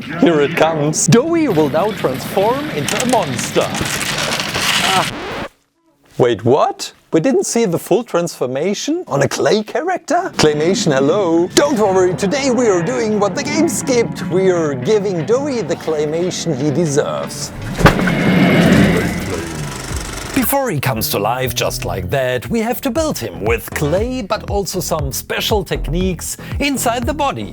Here it comes. Doey will now transform into a monster. Wait, what? We didn't see the full transformation on a clay character? Claymation, hello! Don't worry, today we are doing what the game skipped. We are giving Doey the claymation he deserves. Before he comes to life just like that, we have to build him with clay, but also some special techniques inside the body.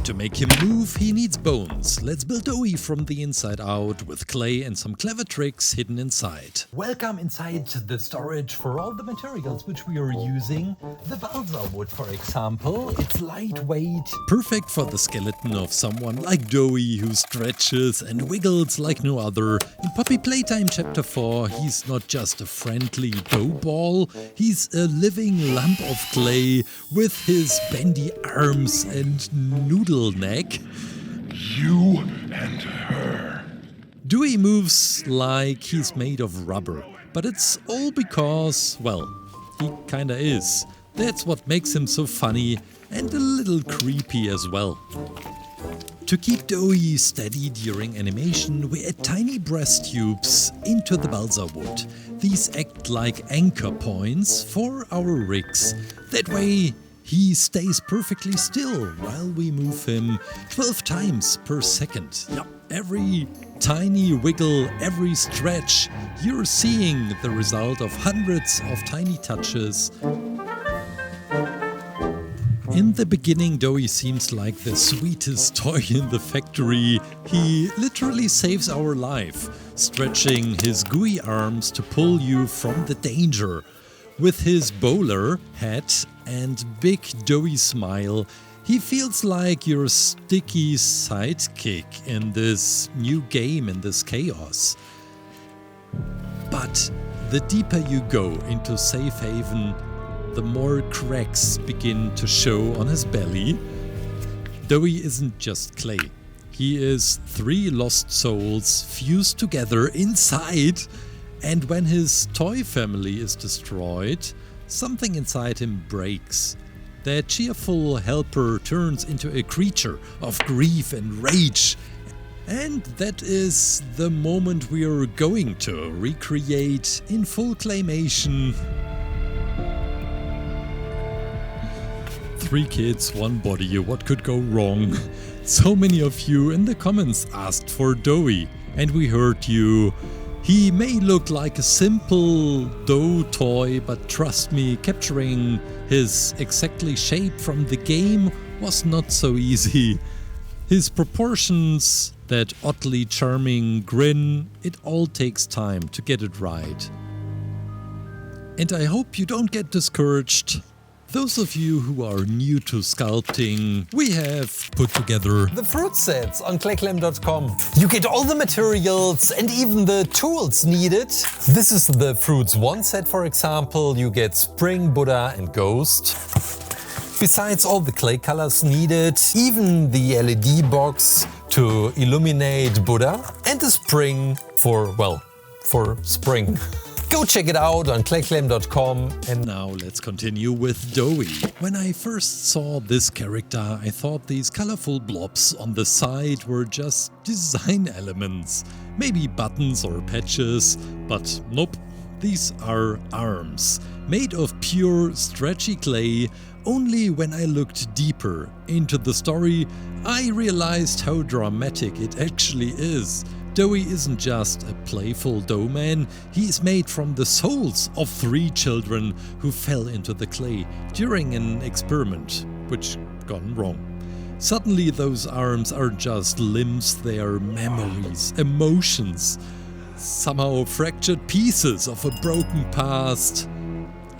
To make him move, he needs bones. Let's build Doey from the inside out with clay and some clever tricks hidden inside. Welcome inside the storage for all the materials which we are using. The balsa wood, for example, it's lightweight. Perfect for the skeleton of someone like Doey who stretches and wiggles like no other. In Poppy Playtime Chapter 4, he's not just a friendly dough ball, he's a living lump of clay with his bendy arms and noodle neck. You and her. Doey moves like he's made of rubber, but it's all because, well, he kinda is. That's what makes him so funny and a little creepy as well. To keep Doey steady during animation, we add tiny brass tubes into the balsa wood. These act like anchor points for our rigs. That way, he stays perfectly still while we move him 12 times per second. Yep, every tiny wiggle, every stretch, you're seeing the result of hundreds of tiny touches. In the beginning, Doey seems like the sweetest toy in the factory. He literally saves our life, stretching his gooey arms to pull you from the danger. With his bowler hat and big Doey smile, he feels like your sticky sidekick in this new game, in this chaos. But the deeper you go into Safe Haven, the more cracks begin to show on his belly. Doey isn't just clay. He is 3 lost souls fused together inside. And when his toy family is destroyed, something inside him breaks. That cheerful helper turns into a creature of grief and rage. And that is the moment we are going to recreate in full claymation. 3 kids, 1 body, what could go wrong? So many of you in the comments asked for Doey, and we heard you. He may look like a simple dough toy, but trust me, capturing his exactly shape from the game was not so easy. His proportions, that oddly charming grin, it all takes time to get it right. And I hope you don't get discouraged. Those of you who are new to sculpting, we have put together the fruit sets on ClayClaim.com. You get all the materials and even the tools needed. This is the Fruits 1 set, for example. You get Spring, Buddha and Ghost. Besides all the clay colors needed, even the LED box to illuminate Buddha and the spring for spring. Go check it out on ClayClaim.com. And now let's continue with Doey. When I first saw this character, I thought these colorful blobs on the side were just design elements. Maybe buttons or patches, but nope. These are arms, made of pure stretchy clay. Only when I looked deeper into the story, I realized how dramatic it actually is. Doey isn't just a playful doughman, he is made from the souls of 3 children who fell into the clay during an experiment, which gone wrong. Suddenly those arms are just limbs, they are memories, emotions, somehow fractured pieces of a broken past.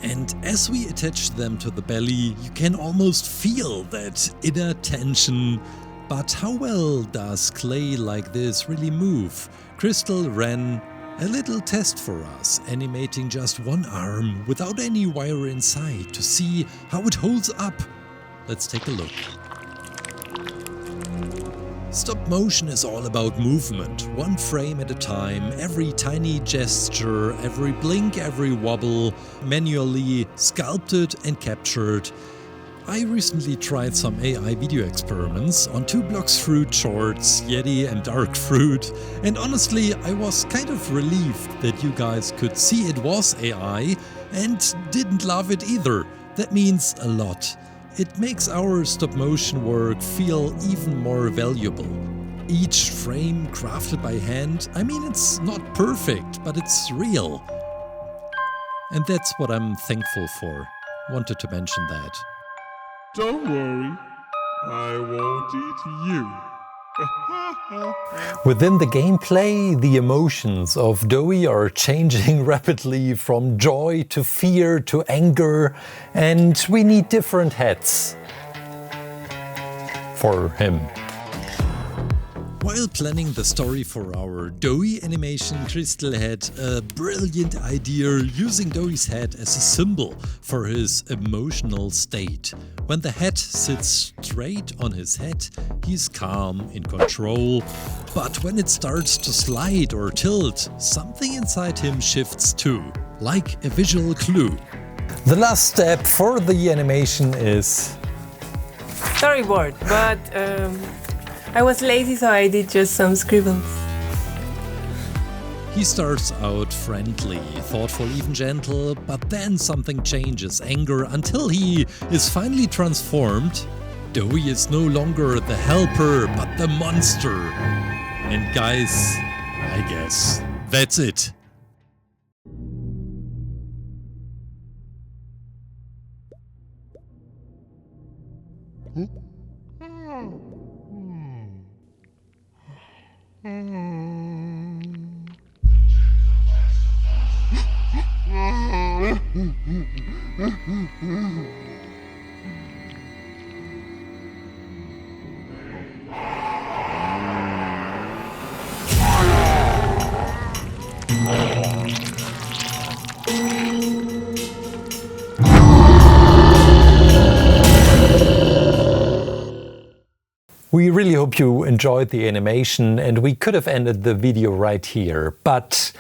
And as we attach them to the belly, you can almost feel that inner tension. But how well does clay like this really move? Crystal ran a little test for us, animating just 1 arm without any wire inside to see how it holds up. Let's take a look. Stop motion is all about movement, 1 frame at a time, every tiny gesture, every blink, every wobble, manually sculpted and captured. I recently tried some AI video experiments on 2 blocks fruit shorts, Yeti and dark fruit, and honestly I was kind of relieved that you guys could see it was AI and didn't love it either. That means a lot. It makes our stop motion work feel even more valuable. Each frame crafted by hand, I mean it's not perfect, but it's real. And that's what I'm thankful for. Wanted to mention that. Don't worry, I won't eat you. Within the gameplay, the emotions of Doey are changing rapidly from joy to fear to anger, and we need different heads for him. While planning the story for our Doey animation, Crystal had a brilliant idea using Doey's head as a symbol for his emotional state. When the head sits straight on his head, he's calm, in control, but when it starts to slide or tilt, something inside him shifts too, like a visual clue. The last step for the animation is storyboard, but I was lazy, so I did just some scribbles. He starts out friendly, thoughtful, even gentle, but then something changes, anger, until he is finally transformed. Doey is no longer the helper, but the monster. And guys, I guess that's it. We really hope you enjoyed the animation, and we could have ended the video right here, but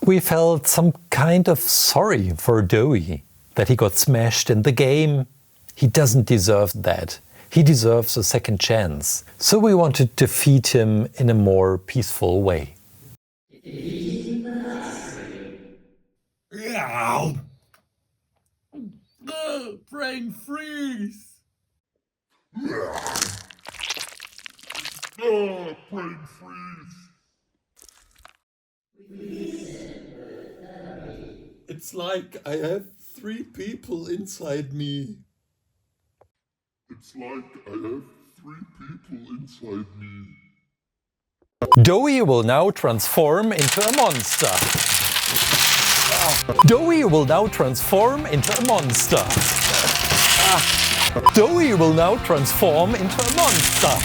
we felt some kind of sorry for Doey that he got smashed in the game. He doesn't deserve that. He deserves a second chance. So we wanted to defeat him in a more peaceful way. Brain freeze! Oh, brain freeze! It's like I have 3 people inside me. It's like I have 3 people inside me. Doey will now transform into a monster. Doey will now transform into a monster. Doey will now transform into a monster.